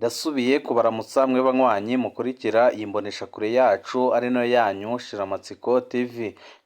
Ndasubiye kubaramutsa mwe banywanyi mukurikira iyi mboneshakure yacu ari nayo yanyu Shiramatsiko TV.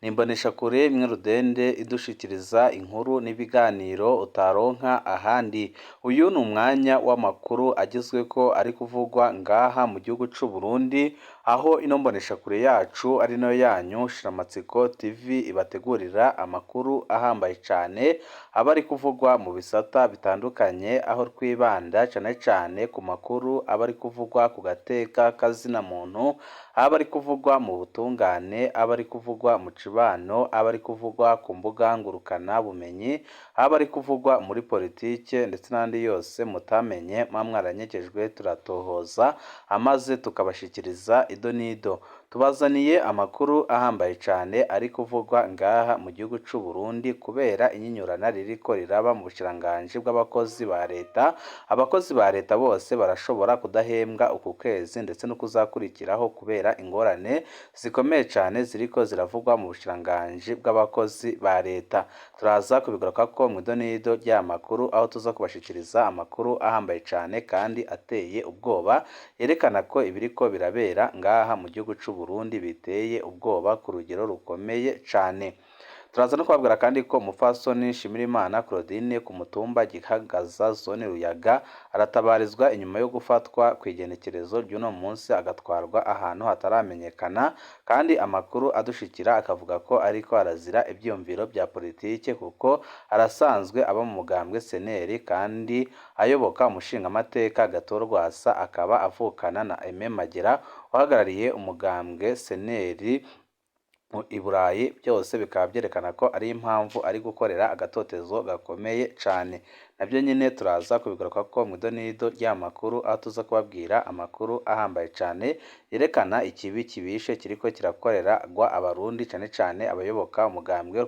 Ni imboneshakure imwe rudende idushikiriza inkuru n'ibiganiro utaronka ahandi. Uyu ni umwanya w'amakuru agezweko ari kuvugwa ngaha mu gihugu c'u Burundi, aho ino mboneshakure yacu ari nayo yanyu Shiramatsiko TV ibategurira amakuru ahambaye cane aba ari kuvugwa mu bisata bitandukanye, aho twibanda cane cane ku makuru aba ari kuvugwa ku gateka kazina muntu, aba ari kuvugwa mu butungane, aba ari kuvugwa mu cibano, aba ari kuvugwa ku mbuga ngurukana bumenyi, aba ari kuvugwa muri politike ndetse n'andi yose mutamenye mwaranyegejwe turatohoza amaze tukabashikiriza ido n'ido. Tubazaniye amakuru ahambaye cane ari kuvugwa ngaha mu gihugu c'u Burundi kubera inyinyurana ririko riraba mu bushikiranganji bw'abakozi ba leta. Abakozi ba leta bose barashobora kudahembwa uku kwezi ndetse no kuzakurikiraho kubera ingorane zikomeye cane ziriko ziravugwa mu bushikiranganji bw'abakozi ba leta. Turaza kubigarukako mu ido n'ido ry'aya makuru, aho tuza kubashikiriza amakuru ahambaye cane kandi ateye ubwoba, yerekana ko ibiriko birabera ngaha mu gihugu c'u Burundi biteye ubwoba ku rugero rukomeye cane. Turaza no kubabwira kandi ko umupfasoni Nshimirimana Claudine ku mutumba Gihagaza zone Ruyaga aratabarizwa inyuma yo gufatwa kw'igenekerezo ry'uno munsi agatwarwa ahantu hataramenyekana, kandi amakuru adushikira akavuga ko ariko arazira ivyiyumviro bya politike kuko arasanzwe aba mu mugambwe seneri kandi ayoboka umushingamateka Gatore Rwasa, akaba avukana na Aime Magera uhagarariye umugambwe seneri i Burayi. Byose bikaba byerekana ko ari impamvu ari gukorera agatotezo gakomeye cane. Nabyo nyine turaza kubigaruka ko mu ido n'ido ry'amakuru, aho tuza kubabwira amakuru ahambaye cane yerekana ikibi kibishe kiriko kirakorerwa abarundi, cane cane abayoboka umugambwe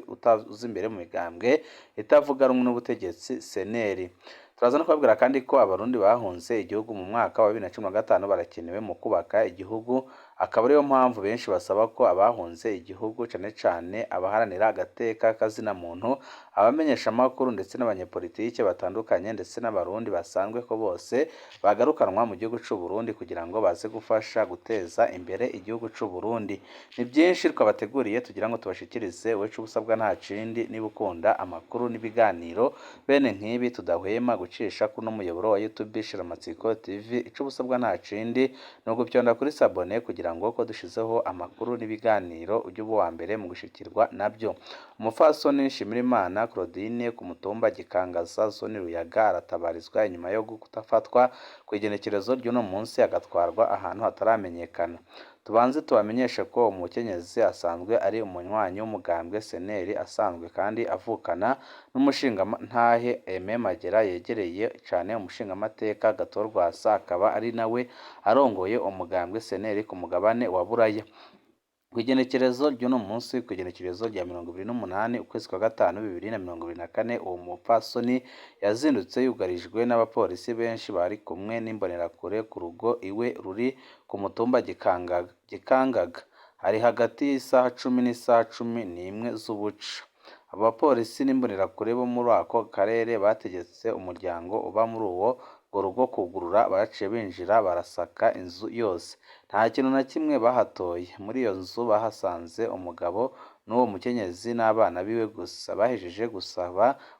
utazi imbere mu migambwe itavuga rumwe n'ubutegetsi seneri. Turaza no kubabwira kandi ko abarundi bahunze igihugu mu mwaka wa 2015 barakenewe mu kubaka igihugu, akaba ariyo mpamvu benshi basaba ko abahunze igihugu cane cane abaharanira agateka kazina muntu, abamenyesha amakuru ndetse n'abanyepolitike batandukanye ndetse n'abarundi basanzwe ko bose bagarukanwa mu gihugu c'u Burundi kugira ngo baze gufasha guteza imbere igihugu c'u Burundi. Ni byinshi twabateguriye tugira ngo tubashikirize, wecu ubusabwa nta kindi niba ukunda amakuru n'ibiganiro bene nk'ibi tudahwema gucisha kuno muyoboro wa YouTube Shiramatsiko TV. Ico ubusabwa nta kindi no gupyonda kuri sabone kugira ngo ko dushizeho amakuru n'ibiganiro ujye uba wa mbere mu gushikirwa nabyo. Umupfasoni Nshimirimana Claudine ku mutumba Gikangaza zone Ruyaga aratabarizwa inyuma yo gutafatwa kw'igenekerezo ry'uno munsi agatwarwa ahantu hataramenyekana. Tubanze tubamenyeshe ko umukenyezi asanzwe ari umunywanyi w'umugambwe seneri asanzwe kandi avukana n'umushingantahe Aime Magera yegereye cane umushingamateka Gatore Rwasa, akaba ari nawe arongoye umugambwe seneri ku mugabane wa Buraya. Kw'igenekerezo ry'uno munsi, kw'igenekerezo rya 28 ukwezi kwa gatanu 2024, uwo mupfasoni yazindutse yugarijwe n'abapolisi benshi bari kumwe n'imbonerakure ku rugo iwe ruri ku mutumba Gikangaga. Hari hagati y'isaha 10 n'isaha 11 z'ubuca. Abapolisi n'imbonerakure bo muri ako karere bategetse umuryango uba muri uwo rugo kugurura, baciye binjira barasaka inzu yose, nta kintu na kimwe bahatoye. Muri iyo nzu bahasanze umugabo n'uwo mukenyezi n'abana biwe gusa. Bahejeje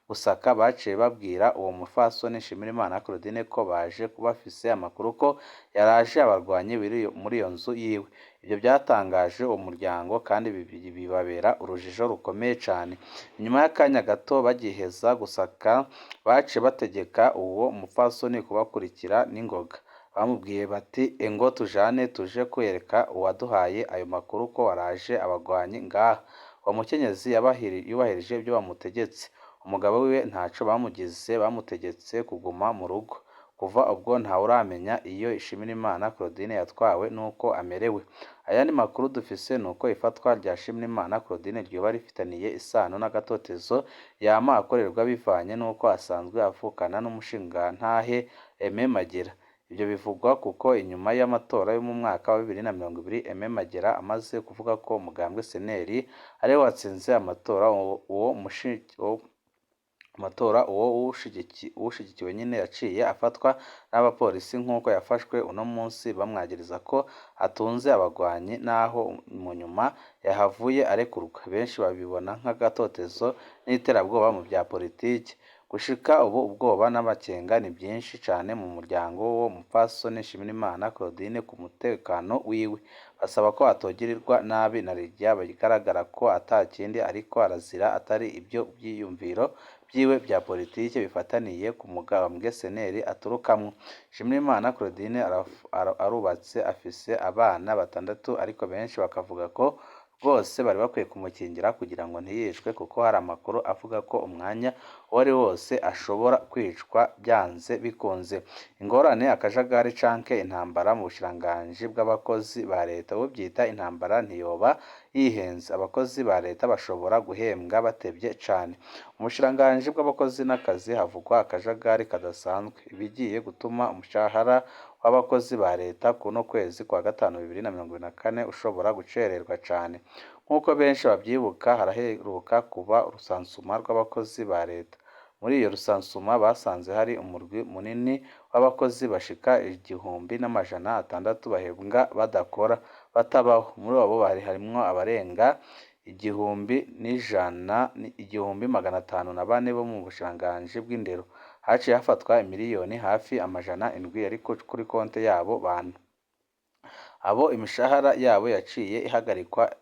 gusaka baciye babwira uwo mupfasoni Nshimirimana Claudine ko baje kubafise amakuru ko yaraje abarwanyi muri iyo nzu yiwe. Ibyo byatangaje uwo muryango kandi bibabera urujijo rukomeye cane. Nyuma y'akanya gato bagiheza gusaka, baciye bategeka uwo mupfasoni kubakurikira n'ingoga. Bamubwiye bati engo tujane tuje kwereka uwaduhaye ayo makuru ko waraje abagwanyi ngaha. Uwo mukenyezi yubahirije ibyo bamutegetse. Umugabo wiwe ntaco bamugize, bamutegetse kuguma mu rugo. Kuva ubwo ntawuramenya iyo Nshimirimana Claudine yatwawe nuko amerewe. Ayandi makuru dufise nuko ifatwa rya Nshimirimana Claudine ryoba rifitaniye isano n'agatotezo yama akorerwa bivanye nuko asanzwe avukana n'umushingantahe Aime Magera. Ibyo bivugwa kuko inyuma y'amatora yo mu mwaka wa 2020 Aime Magera amaze kuvuga ko umugambwe seneri ari watsinze amatora, uwo matora uwo uwushigikiwe nyine yaciye afatwa n'abapolisi nk'uko yafashwe uno munsi bamwagiriza ko atunze abagwanyi naho mu nyuma yahavuye arekurwa. Benshi babibona nk'agatotezo n'iterabwoba mu bya politiki. Gushika ubu ubwoba n'amakenga ni byinshi cyane mu muryango wo mupfasoni Nshimirimana Claudine ku mutekano wiwe. Basaba ko atogirirwa nabi na rirya bigaragara ko atakindi ariko arazira atari ibyo byiyumviro byiwe bya politiki bifataniye ku mugambwe seneri aturukamwo. Nshimirimana Claudine arubatse afise abana 6 ariko benshi bakavuga ko rwose bari bakwiye kumukingira kugira ngo ntiyicwe kuko hari amakuru avuga ko umwanya uwo ari wose ashobora kwicwa byanze bikunze. Ingorane akajagari canke intambara mu bushiranganji bw'abakozi ba leta byita intambara ntiyoba yihenze. Abakozi ba leta bashobora guhembwa batevye cane. Mu bushiranganji bw'abakozi n'akazi havugwa akajagari kadasanzwe ibigiye gutuma umushahara w'abakozi ba leta kuno kwezi kwa gatanu 2024 ushobora gucererwa cane. Nk'uko benshi babyibuka haraheruka kuba urusansuma rw'abakozi ba leta. Muri iyo rusansuma basanze hari umurwi munini w'abakozi bashika 1,600 bahembwa badakora batabaho. Muri abo harimwo abarenga 1,504 bo mu bushiranganji bw'indero. Haciye hafatwa miliyoni hafi 700 ariko kuri konte yabo bantu. Abo imishahara yabo yaciye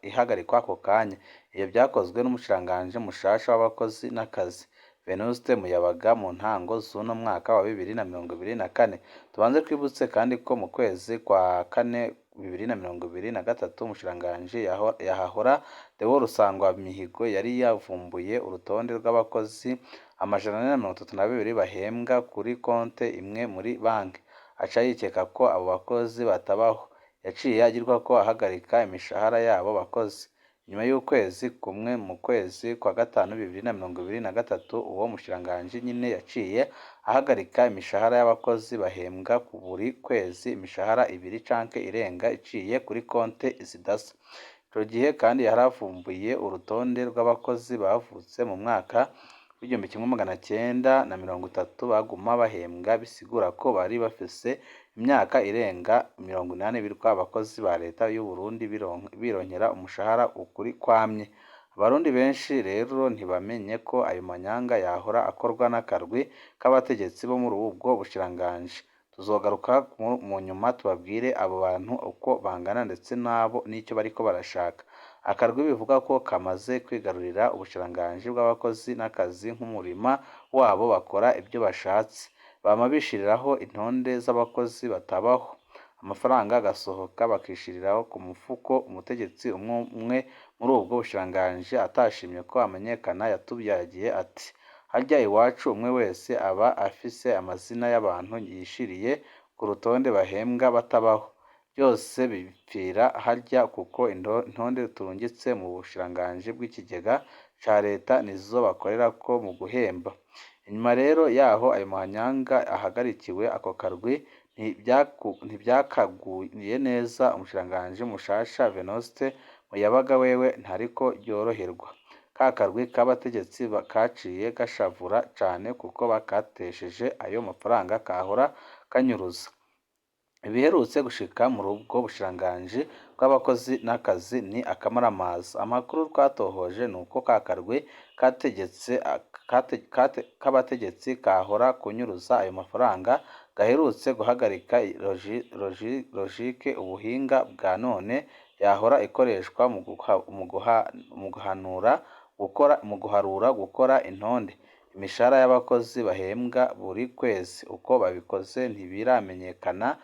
ihagarikwa ako kanya. Iyo byakozwe n'umushiranganji mushasha w'abakozi n'akazi Venuste Muyabaga mu ntango z'uno mwaka wa 2024. Tubanze twibutse kandi ko mu kwezi kwa kane 2023 umushiranganji yahahora Deo Rusangwa Mihigo yari yavumbuye urutonde rw'abakozi 432 bahembwa kuri konte imwe muri banki. Aca yikeka ko abo bakozi batabaho. Yaciye agirwa ko ahagarika imishahara yabo bakozi. Nyuma y'ukwezi kumwe mu kwezi kwa gatanu 2023 uwo mushiranganji nyine yaciye ahagarika imishahara y'abakozi bahembwa ku buri kwezi imishahara 2 canke irenga iciye kuri konte zidasa. Ico gihe kandi yaravumbuye urutonde rw'abakozi bavutse mu mwaka w'1930 baguma bahembwa bisigura ko bari bafise imyaka irenga 80 bitwa abakozi ba leta y'u Burundi bironkera umushahara ukuri kwamye. Abarundi benshi rero ntibamenye ko ayo manyanga yahora akorwa n'akarwi k'abategetsi bo muri ubwo bushiranganji. Tuzogaruka mu nyuma tubabwire abo bantu uko bangana ndetse nabo n'icyo bariko barashaka. Akarwi bivuga ko kamaze kwigarurira ubushiranganji bw'abakozi n'akazi nk'umurima wabo bakora ibyo bashatse. Bama bishiriraho intonde z'abakozi batabaho. Amafaranga agasohoka bakishiriraho ku mufuko umutegetsi umwe muri ubwo bushiranganji atashimye ko amenyekana yatubyagiye ati harya iwacu umwe wese aba afise amazina y'abantu yishiriye ku rutonde bahembwa batabaho. Byose bipfira harya kuko intonde turungitse mu bushiranganji bw'ikigega ca leta nizo bakorera ko mu guhemba. Inyuma rero yaho ayo mahanyanga ahagarikiwe ako karwi ntibyakaguye neza umushiranganji mushasha Venuste Muyabaga wewe ntariko yoroherwa. Ka karwi k'abategetsi kaciye gashavura cane kuko bakatesheje ayo mafaranga kahora kanyuruza. Ibiherutse gushika muri ubwo bushiranganji bw'abakozi n'akazi ni akamaramaza. Amakuru twatohoje nuko ka karwi k'abategetsi kahora kunyuruza ayo mafaranga gaherutse guhagarika logike ubuhinga bwa none yahora ikoreshwa mu guharura gukora intonde. Imishahara y'abakozi bahembwa buri kwezi uko babikoze ntibiramenyekana.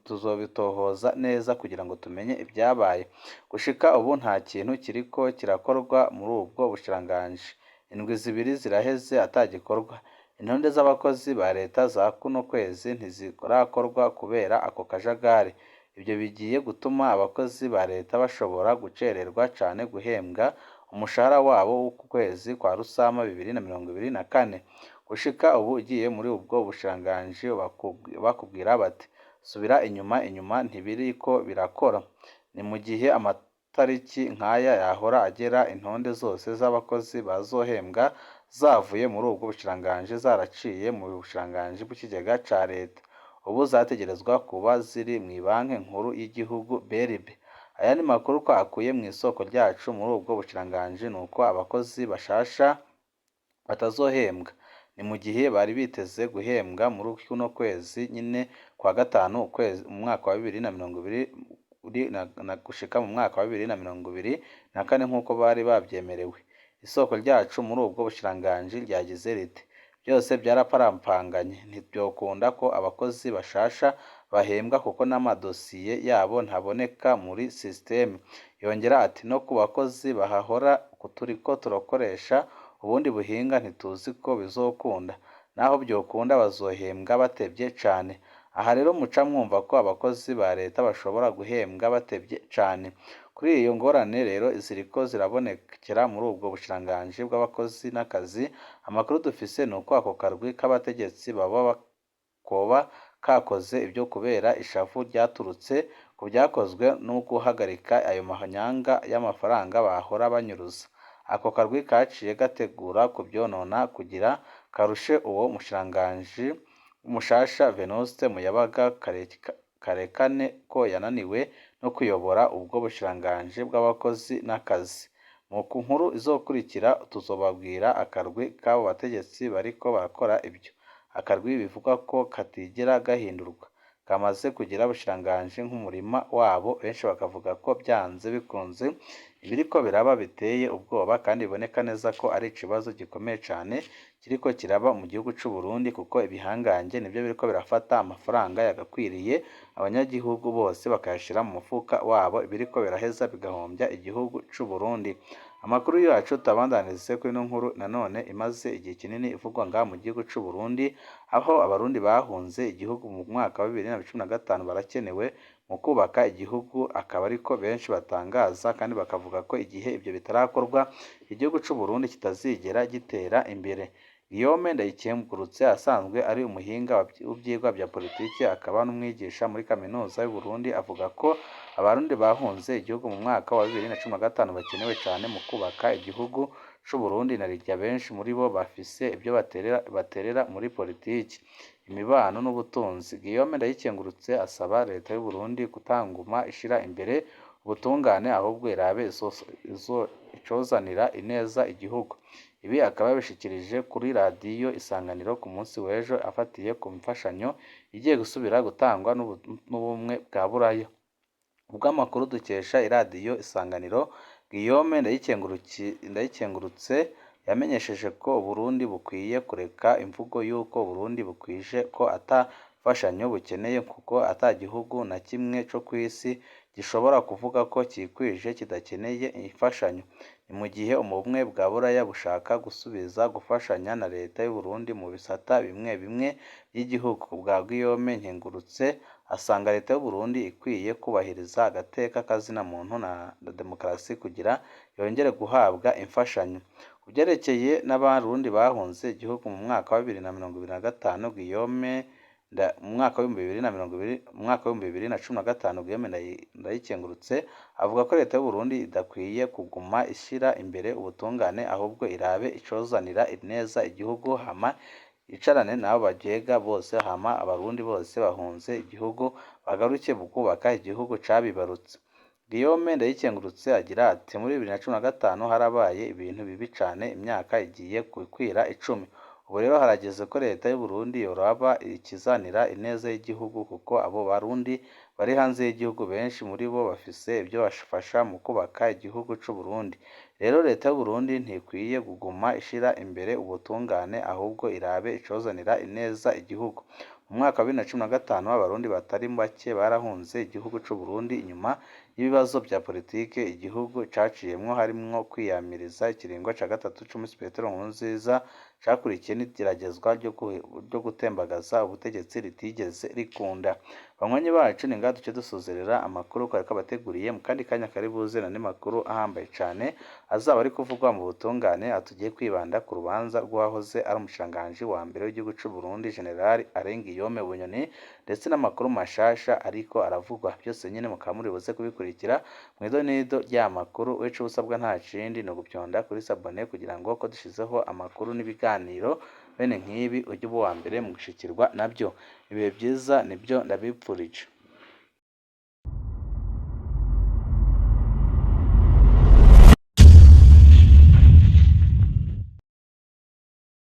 Tuzobitohoza neza kugira ngo tumenye ibyabaye. Gushika ubu nta kintu kiriko kirakorwa muri ubwo bushiranganji. Indwi 2 ziraheze atagikorwa. Intonde z'abakozi ba leta za kuno kwezi ntizirakorwa kubera ako kajagari. Ibyo bigiye gutuma abakozi ba leta bashobora gucererwa cane guhembwa umushahara wabo w'uku kwezi kwa Rusama 2024. Gushika ubu ugiye muri ubwo bushiranganji bakubwira bati subira inyuma ntibiriko birakora. Ni mu gihe amatariki nk'aya yahora agera intonde zose z'abakozi bazohembwa zavuye muri ubwo bushikiranganji zaraciye mu bushikiranganji bw'ikigega ca leta, ubu zategerezwa kuba ziri mw'ibanki nkuru y'igihugu BRB. Ayandi makuru twakuye mw'isoko ryacu muri ubwo bushikiranganji nuko abakozi bashasha batazohembwa, ni mu gihe bari biteze guhembwa muri kuno kwezi nyine kwa gatanu mu mwaka wa 2020 gushika mu mwaka wa 2024 nk'uko bari babyemerewe. Isoko ryacu muri ubwo bushikiranganji ryagize riti byose byaraparampanganye, ntibyokunda ko abakozi bashasha bahembwa kuko n'amadosiye yabo ntaboneka muri sisiteme. Yongera ati no ku bakozi bahahora turiko turakoresha ubundi buhinga ntituzi ko bizokunda, naho byokunda bazohembwa batevye cane. Aha rero muca mwumva ko abakozi ba leta bashobora guhembwa batevye cane. Kuri iyo ngorane rero ziriko zirabonekera muri ubwo bushikiranganji bw'abakozi n'akazi, amakuru dufise nuko ako karwi k'abategetsi koba kakoze ibyo kubera ishavu ryaturutse ku byakozwe no guhagarika ayo mahanyanga y'amafaranga bahora banyuruza. Ako karwi kaciye gategura kubyonona kugira karushe uwo mushikiranganji umushasha Venuste Muyabaga karekane ko yananiwe no kuyobora ubwo bushikiranganji bw'abakozi n'akazi. Mu nkuru izokurikira tuzobabwira akarwi k'abo bategetsi bariko barakora ibyo. Akarwi bivugwa ko katigera gahindurwa, kamaze kugira bushikiranganji nk'umurima wabo, benshi bakavuga ko byanze bikunze ibiriko biraba biteye ubwoba kandi biboneka neza ko ari ikibazo gikomeye cyane kiriko kiraba mu gihugu c'u Burundi, kuko ibihangange nibyo biriko birafata amafaranga yagakwiriye abanyagihugu bose bakayashira mu mufuka wabo, ibiriko biraheza bigahombya igihugu c'u Burundi. Amakuru yacu tabandanirize kuri ino nkuru nanone imaze igihe kinini ivugwa ngaha mu gihugu c'u Burundi, aho abarundi bahunze igihugu mu mwaka wa 2015 barakenewe mu kubaka igihugu, akaba ariko benshi batangaza kandi bakavuga ko igihe ibyo bitarakorwa igihugu c'u Burundi kitazigera gitera imbere. Guillaume Ndayikengurutse asanzwe ari umuhinga w'ivyigwa bya politiki akaba n'umwigisha muri kaminuza y'u Burundi, avuga ko abarundi bahunze igihugu mu mwaka wa 2015 bakenewe cyane mu kubaka igihugu c'u Burundi, na rirya benshi muri bo bafise ibyo baterera muri politiki, imibano n'ubutunzi. Guillaume Ndayikengurutse asaba leta y'u Burundi kutanguma ishira imbere ubutungane, ahubwo irabe icozanira ineza igihugu. Ibi akaba yabishikirije kuri radiyo Isanganiro ku munsi w'ejo afatiye ku mfashanyo igiye gusubira gutangwa n'ubumwe bwa Buraya. Ubw'amakuru dukesha iradiyo Isanganiro, Guillaume Ndayikengurutse yamenyesheje ko Burundi bukwiye kureka imvugo y'uko Burundi bukwije ko atafashanyo bukeneye, kuko ata gihugu na kimwe co kw'isi gishobora kuvuga ko cikwije kidakeneye imfashanyo. Ni mu gihe ubumwe bwa Buraya bushaka gusubiza gufashanya na leta y'u Burundi mu bisata bimwe bimwe by'igihugu. Bwa Guillaume Nkengurutse asanga leta y'u Burundi ikwiye kubahiriza agateka k'azina muntu na demokarasi kugira yongere guhabwa imfashanyo. Kubyerekeye n'abarundi bahunze igihugu mu mwaka wa 2025, Guillaume mu mwaka wa 2015 Guillaume Ndayikengurutse avuga ko leta y'u Burundi idakwiye kuguma ishira imbere ubutungane, ahubwo irabe icozanira ineza igihugu, hama icarane nabo bajega bose, hama abarundi bose bahunze igihugu bagaruke mu kubaka igihugu cabibarutse. Guillaume Ndayikengurutse agira ati muri 2015 harabaye ibintu bibi cane, imyaka igiye gukwira 10. Ubu rero harageze ko leta y'u Burundi yoraba ikizanira ineza y'igihugu, kuko abo barundi bari hanze y'igihugu benshi muri bo bafise ibyo bafasha mu kubaka igihugu c'u Burundi. Rero leta y'u Burundi ntikwiye kuguma ishira imbere ubutungane, ahubwo irabe icozanira ineza igihugu. Mu mwaka wa 2015 abarundi batari bake barahunze igihugu c'u Burundi inyuma y'ibibazo bya politike igihugu caciyemwo, harimwo kwiyamiriza ikiringo ca gatatu c'umusi Petero Nkurunziza cakurikiye n'igeragezwa ryo gutembagaza ubutegetsi ritigeze rikunda. Banywanyi bacu ni ngaha duce dusozerera amakuru twari twabateguriye, mu kandi kanya kari buze n'andi makuru ahambaye cane azaba ari kuvugwa mu butungane, aho tugiye kwibanda ku rubanza rw'uwahoze ari umushikiranganji wa mbere w'igihugu c'u Burundi General Alain Guillaume Bunyoni, ndetse n'amakuru mashasha ariko aravugwa. Byose nyene mukaba muri buze kubikurikira mw'idonido ry'aya makuru. Ico usabwa nta kindi ni ugupyonda kuri sabone kugira ngo ko dushizeho amakuru n'ibiganiro bene nk'ibi ujye uba uwa mbere mu gushikirwa nabyo. Ibihe byiza nibyo ndabipfurije.